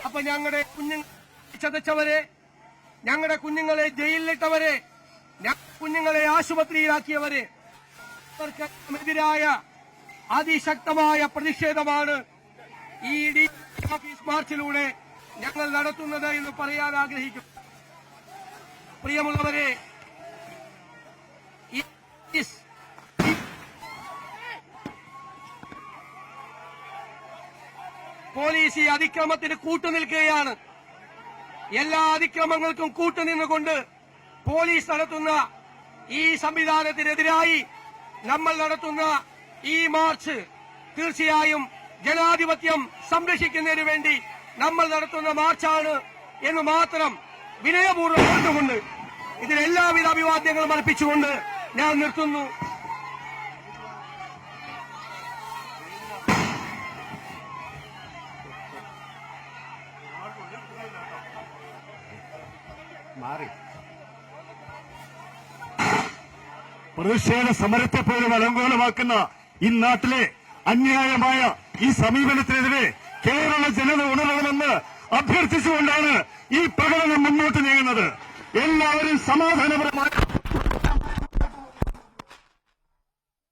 അപ്പൊ ഞങ്ങളുടെ കുഞ്ഞുങ്ങളെ ചതച്ചവരെ, ഞങ്ങളുടെ കുഞ്ഞുങ്ങളെ ജയിലിലിട്ടവരെ, കുഞ്ഞുങ്ങളെ ആശുപത്രിയിലാക്കിയവരെ, അവർക്കെതിരായ അതിശക്തമായ പ്രതിഷേധമാണ് ഈ ഓഫീസ് മാർച്ചിലൂടെ ഞങ്ങൾ നടത്തുന്നത് എന്ന് പറയാൻ ആഗ്രഹിക്കും. പ്രിയമുള്ളവരെ, പോലീസ് ഈ അതിക്രമത്തിന് കൂട്ടുനിൽക്കുകയാണ്. എല്ലാ അതിക്രമങ്ങൾക്കും കൂട്ടുനിന്നുകൊണ്ട് പോലീസ് നടത്തുന്ന ഈ സംവിധാനത്തിനെതിരായി നമ്മൾ നടത്തുന്ന ഈ മാർച്ച് തീർച്ചയായും ജനാധിപത്യം സംരക്ഷിക്കുന്നതിന് വേണ്ടി നമ്മൾ നടത്തുന്ന മാർച്ചാണ് എന്ന് മാത്രം വിനയപൂർവ്വം പറഞ്ഞുകൊണ്ട് ഇതിന് എല്ലാവിധ അഭിവാദ്യങ്ങളും അർപ്പിച്ചുകൊണ്ട് ഞാൻ നിർത്തുന്നു. പ്രതിഷേധ സമരത്തെ പോലും അലങ്കോലമാക്കുന്ന ഈ നാട്ടിലെ അന്യായമായ ഈ സമീപനത്തിനെതിരെ കേരള ജനത ഉണരണമെന്ന് അഭ്യർത്ഥിച്ചുകൊണ്ടാണ് ഈ പ്രകടനം മുന്നോട്ട് നീങ്ങുന്നത്. എല്ലാവരും സമാധാനപരമായി